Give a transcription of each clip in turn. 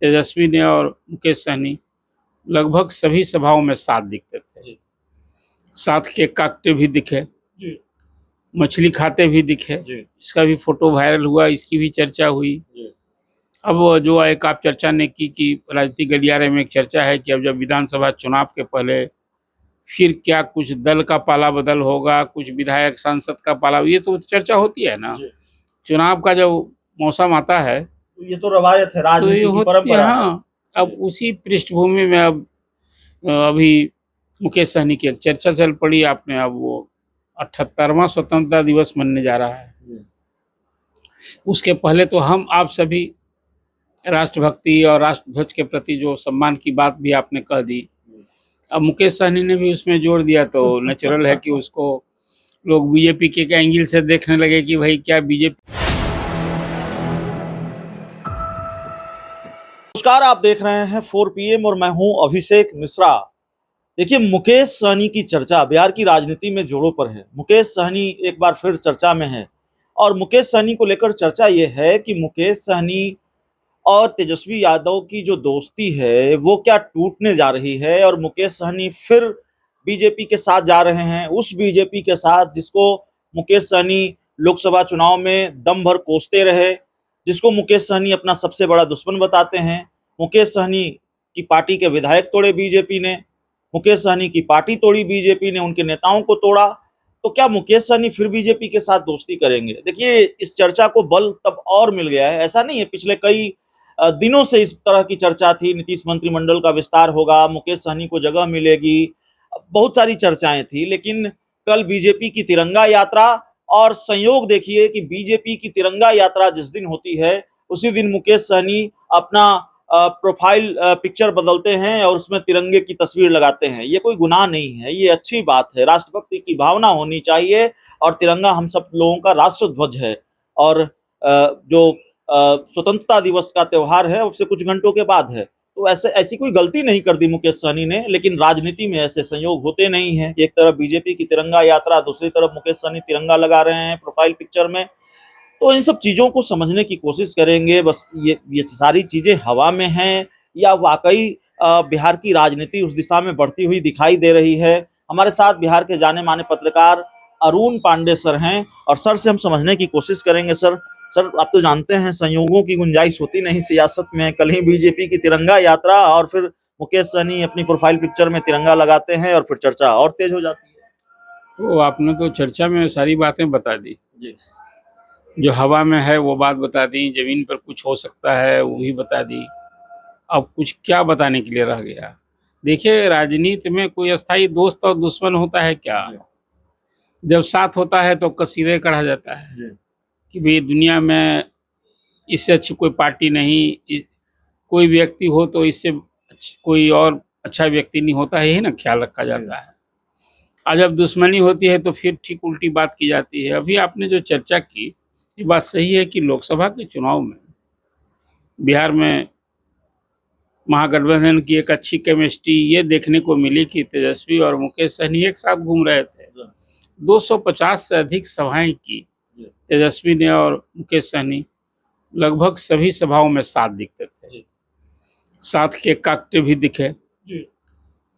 तेजस्वी ने और मुकेश सहनी लगभग सभी सभाओं में साथ दिखते थे। साथ केक काटते भी दिखे, मछली खाते भी दिखे। इसका भी फोटो वायरल हुआ, इसकी भी चर्चा हुई। अब जो एक आप चर्चा ने की कि राजनीतिक गलियारे में एक चर्चा है कि अब जब विधानसभा चुनाव के पहले फिर क्या कुछ दल का पाला बदल होगा, कुछ विधायक सांसद का पाला, ये तो चर्चा होती है ना। चुनाव का जब मौसम आता है ये तो रवायत है, राजनीति की परंपरा है। अब उसी पृष्ठभूमि में अब अभी मुकेश सहनी की एक चर्चा चल पड़ी। आपने अब वो 78वां स्वतंत्रता दिवस मनने जा रहा है। उसके पहले तो हम आप सभी राष्ट्रभक्ति और राष्ट्रध्वज के प्रति जो सम्मान की बात भी आपने कह दी, अब मुकेश सहनी ने भी उसमें जोड़ दिया, तो नेचुरल है कि उसको लोग बीजेपी के एंगल से देखने लगे कि भाई क्या बीजेपी। नमस्कार, आप देख रहे हैं 4 PM और मैं हूं अभिषेक मिश्रा। देखिए, मुकेश सहनी की चर्चा बिहार की राजनीति में जोरों पर है। मुकेश सहनी एक बार फिर चर्चा में है और मुकेश सहनी को लेकर चर्चा यह है कि मुकेश सहनी और तेजस्वी यादव की जो दोस्ती है वो क्या टूटने जा रही है और मुकेश सहनी फिर बीजेपी के साथ जा रहे हैं, उस बीजेपी के साथ जिसको मुकेश सहनी लोकसभा चुनाव में दम भर कोसते रहे, जिसको मुकेश सहनी अपना सबसे बड़ा दुश्मन बताते हैं। मुकेश सहनी की पार्टी के विधायक तोड़े बीजेपी ने, मुकेश सहनी की पार्टी तोड़ी बीजेपी ने, उनके नेताओं को तोड़ा। तो क्या मुकेश सहनी फिर बीजेपी के साथ दोस्ती करेंगे? देखिए, इस चर्चा को बल तब और मिल गया है। ऐसा नहीं है, पिछले कई दिनों से इस तरह की चर्चा थी। नीतीश मंत्रिमंडल का विस्तार होगा, मुकेश सहनी को जगह मिलेगी, बहुत सारी चर्चाएं थी। लेकिन कल बीजेपी की तिरंगा यात्रा, और संयोग देखिए कि बीजेपी की तिरंगा यात्रा जिस दिन होती है उसी दिन मुकेश सहनी अपना प्रोफाइल पिक्चर बदलते हैं और उसमें तिरंगे की तस्वीर लगाते हैं। ये कोई गुनाह नहीं है, ये अच्छी बात है। राष्ट्रभक्ति की भावना होनी चाहिए और तिरंगा हम सब लोगों का राष्ट्र ध्वज है। और जो स्वतंत्रता दिवस का त्योहार है उससे कुछ घंटों के बाद है, तो ऐसी कोई गलती नहीं कर दी मुकेश सहनी ने। लेकिन राजनीति में ऐसे संयोग होते नहीं हैं। एक तरफ बीजेपी की तिरंगा यात्रा, दूसरी तरफ मुकेश सहनी तिरंगा लगा रहे हैं प्रोफाइल पिक्चर में। तो इन सब चीजों को समझने की कोशिश करेंगे। बस ये सारी चीजें हवा में हैं या वाकई बिहार की राजनीति उस दिशा में बढ़ती हुई दिखाई दे रही है। हमारे साथ बिहार के जाने माने पत्रकार अरुण पांडे सर हैं और सर से हम समझने की कोशिश करेंगे। सर, आप तो जानते हैं संयोगों की गुंजाइश होती नहीं सियासत में। कल ही बीजेपी की तिरंगा यात्रा और फिर मुकेश सहनी अपनी प्रोफाइल पिक्चर में तिरंगा लगाते हैं और फिर चर्चा और तेज हो जाती है। तो आपने तो चर्चा में सारी बातें बता दी जी। जो हवा में है वो बात बता दी, जमीन पर कुछ हो सकता है वो भी बता दी। अब कुछ क्या बताने के लिए रह गया? देखिए, राजनीति में कोई अस्थाई दोस्त और दुश्मन होता है क्या? जब साथ होता है तो कसीदे कहा जाता है कि भाई दुनिया में इससे अच्छी कोई पार्टी नहीं, कोई व्यक्ति हो तो इससे कोई और अच्छा व्यक्ति नहीं होता है, यही ना ख्याल रखा जाता है। और जब दुश्मनी होती है तो फिर ठीक उल्टी बात की जाती है। अभी आपने जो चर्चा की ये बात सही है कि लोकसभा के चुनाव में बिहार में महागठबंधन की एक अच्छी केमिस्ट्री ये देखने को मिली कि तेजस्वी और मुकेश सहनी एक साथ घूम रहे थे। 250 से अधिक सभाएं की तेजस्वी ने और मुकेश सहनी लगभग सभी सभाओं में साथ दिखते थे। साथ केक काटते भी दिखे,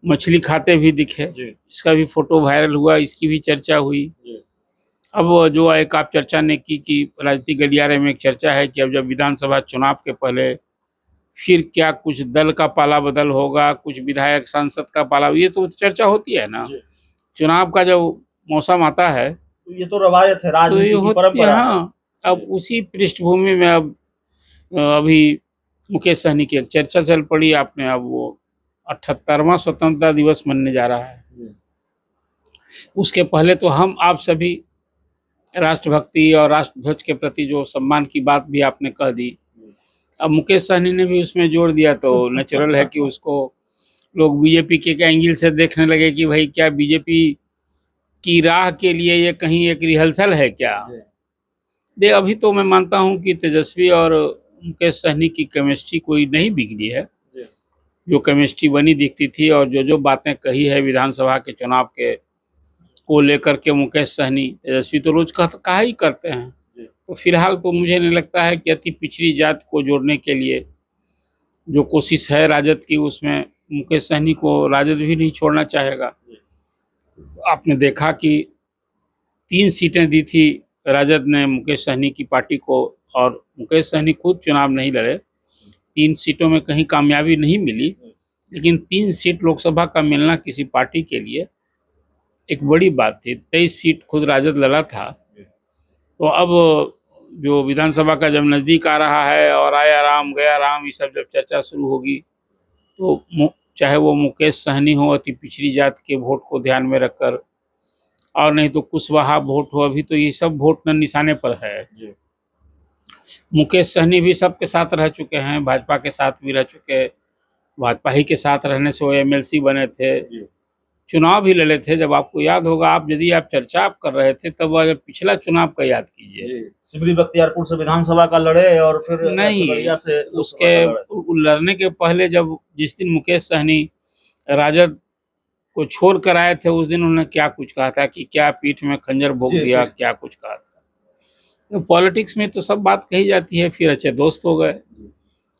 मछली खाते भी दिखे। इसका भी फोटो वायरल हुआ, इसकी भी चर्चा हुई। अब जो एक आप चर्चा ने की कि राजनीतिक गलियारे में एक चर्चा है कि अब जब विधानसभा चुनाव के पहले फिर क्या कुछ दल का पाला बदल होगा, कुछ विधायक सांसद का पाला, ये तो चर्चा होती है ना। चुनाव का जब मौसम आता है ये तो रवायत है, राजनीति की परंपरा है। अब उसी पृष्ठभूमि में अब अभी मुकेश सहनी की एक चर्चा चल पड़ी। आपने अब वो 78वां स्वतंत्रता दिवस मनने जा रहा है। उसके पहले तो हम आप सभी राष्ट्रभक्ति और राष्ट्रध्वज के प्रति जो सम्मान की बात भी आपने कह दी, अब मुकेश सहनी ने भी उसमें जोड़ दिया, तो नेचुरल है कि उसको लोग बीजेपी के एंगल से देखने लगे कि भाई क्या बीजेपी की राह के लिए ये कहीं एक रिहर्सल है क्या। देख, अभी तो मैं मानता हूं कि तेजस्वी और मुकेश सहनी की केमिस्ट्री कोई नहीं बिगड़ी है। जो केमिस्ट्री बनी दिखती थी और जो बातें कही है विधानसभा के चुनाव के को लेकर के मुकेश सहनी तेजस्वी तो रोज कहा ही करते हैं। तो फिलहाल तो मुझे नहीं लगता है कि अति पिछड़ी जात को जोड़ने के लिए जो कोशिश है राजद की, उसमें मुकेश सहनी को राजद भी नहीं छोड़ना चाहेगा। आपने देखा कि 3 सीटें दी थी राजद ने मुकेश सहनी की पार्टी को, और मुकेश सहनी खुद चुनाव नहीं लड़े। 3 सीटों में कहीं कामयाबी नहीं मिली, लेकिन 3 सीट लोकसभा का मिलना किसी पार्टी के लिए एक बड़ी बात थी। 23 सीट खुद राजद लड़ा था। तो अब जो विधानसभा का जब नज़दीक आ रहा है और आया राम गया राम, ये सब जब चर्चा शुरू होगी, तो चाहे वो मुकेश सहनी हो अति पिछड़ी जात के वोट को ध्यान में रखकर, और नहीं तो कुशवाहा वोट हो, अभी तो ये सब वोट न निशाने पर है। मुकेश सहनी भी सबके साथ रह चुके हैं, भाजपा के साथ भी रह चुके, भाजपा ही के साथ रहने से वो एमएलसी बने थे, चुनाव भी लड़े थे। जब आपको याद होगा, आप यदि आप चर्चा आप कर रहे थे तब जब पिछला चुनाव का याद कीजिए। सिमरी बख्तियारपुर से विधानसभा का लड़े और फिर नहीं, से उसके लड़ने के पहले जब जिस दिन मुकेश सहनी राजद को छोड़ कर आए थे, उस दिन उन्होंने क्या कुछ कहा था कि क्या पीठ में खंजर भोंक दिया, क्या कुछ कहा था। तो पॉलिटिक्स में तो सब बात कही जाती है, फिर अच्छे दोस्त हो गए।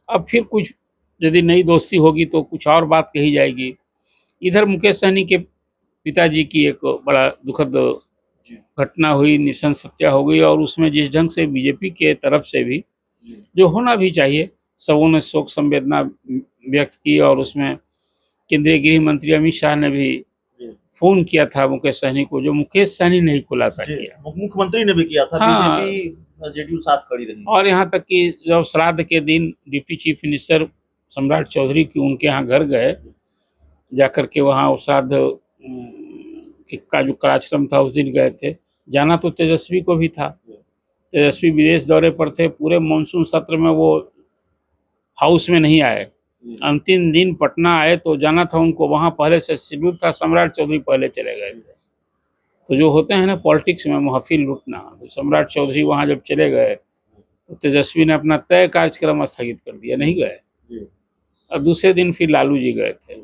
अब फिर कुछ यदि नई दोस्ती होगी तो कुछ और बात कही जाएगी। इधर मुकेश सहनी के पिताजी की एक बड़ा दुखद घटना हुई, निशंस हत्या हो गई, और उसमें जिस ढंग से बीजेपी के तरफ से भी, जो होना भी चाहिए, सबों ने शोक संवेदना व्यक्त की, और उसमें केंद्रीय गृह मंत्री अमित शाह ने भी फोन किया था मुकेश सहनी को, जो मुकेश सहनी ने खुलासा किया। मुख्यमंत्री ने भी किया था। हाँ, बीजेपी जेडीयू साथ खड़ी रही। और यहाँ तक कि जब श्राद्ध के दिन डिप्टी चीफ मिनिस्टर सम्राट चौधरी की उनके यहाँ घर गए, जाकर के वहाँ श्राद्ध का जो कार्यक्रम था उस दिन गए थे। जाना तो तेजस्वी को भी था, तेजस्वी विदेश दौरे पर थे, पूरे मानसून सत्र में वो हाउस में नहीं आए। अंतिम दिन पटना आए तो जाना था उनको, वहाँ पहले से शेड्यूल था, सम्राट चौधरी पहले चले गए थे। तो जो होते हैं ना पॉलिटिक्स में महफिल लूटना, तो सम्राट चौधरी वहाँ जब चले गए तो तेजस्वी ने अपना तय कार्यक्रम स्थगित कर दिया, नहीं गए। और दूसरे दिन फिर लालू जी गए थे।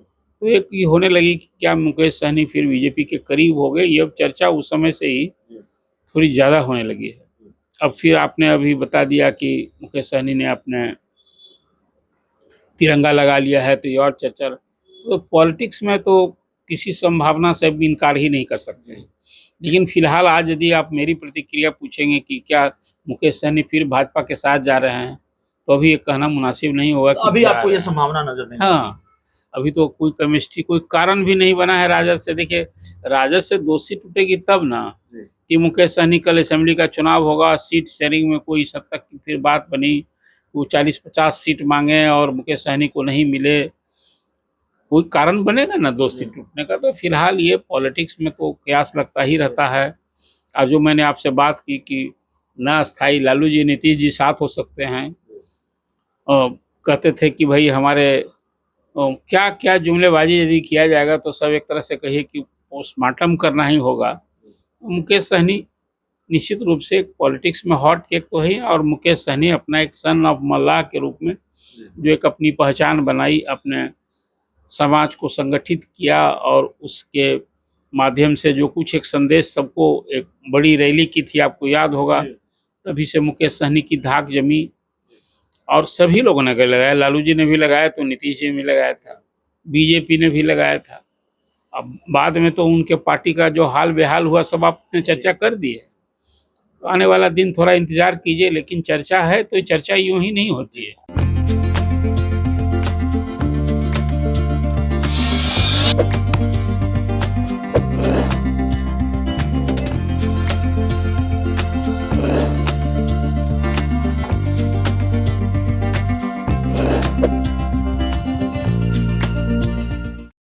तो एक ये होने लगी कि क्या मुकेश सहनी फिर बीजेपी के करीब हो गए, ये अब चर्चा उस समय से ही थोड़ी ज़्यादा होने लगी है। अब फिर आपने अभी बता दिया कि मुकेश सहनी ने अपने तिरंगा लगा लिया है, तो ये और चर्चा। तो पॉलिटिक्स में तो किसी संभावना से भी इनकार ही नहीं कर सकते हैं। लेकिन फिलहाल आज यदि आप मेरी प्रतिक्रिया पूछेंगे कि क्या मुकेश सहनी फिर भाजपा के साथ जा रहे हैं, तो अभी ये कहना मुनासिब नहीं होगा कि अभी आपको ये संभावना नजर नहीं। हाँ, अभी तो कोई केमिस्ट्री, कोई कारण भी नहीं बना है राजद से। देखिए, राजद से दोस्ती टूटेगी तब ना कि मुकेश सहनी कल असेंबली का चुनाव होगा, सीट शेयरिंग में कोई इस हद तक की फिर बात बनी, वो 40-50 सीट मांगे और मुकेश सहनी को नहीं मिले, कोई कारण बनेगा ना दोस्ती टूटने का। तो फिलहाल ये पॉलिटिक्स में तो कयास लगता ही रहता है। अब जो मैंने आपसे बात की कि ना अस्थाई लालू जी नीतीश जी साथ हो सकते हैं, कहते थे कि भाई हमारे क्या क्या जुमलेबाजी यदि किया जाएगा तो सब एक तरह से कहिए कि पोस्टमार्टम करना ही होगा। मुकेश सहनी निश्चित रूप से पॉलिटिक्स में हॉट केक तो है, और मुकेश सहनी अपना एक सन ऑफ मल्लाह के रूप में जो एक अपनी पहचान बनाई, अपने समाज को संगठित किया, और उसके माध्यम से जो कुछ एक संदेश सबको, एक बड़ी रैली की थी आपको याद होगा, तभी से मुकेश सहनी की धाक जमी और सभी लोगों ने लगाया। लालू जी ने भी लगाया तो नीतीश जी ने भी लगाया था, बीजेपी ने भी लगाया था। अब बाद में तो उनके पार्टी का जो हाल बेहाल हुआ सब आपने चर्चा कर दी है। तो आने वाला दिन थोड़ा इंतजार कीजिए, लेकिन चर्चा है तो चर्चा यूं ही नहीं होती है।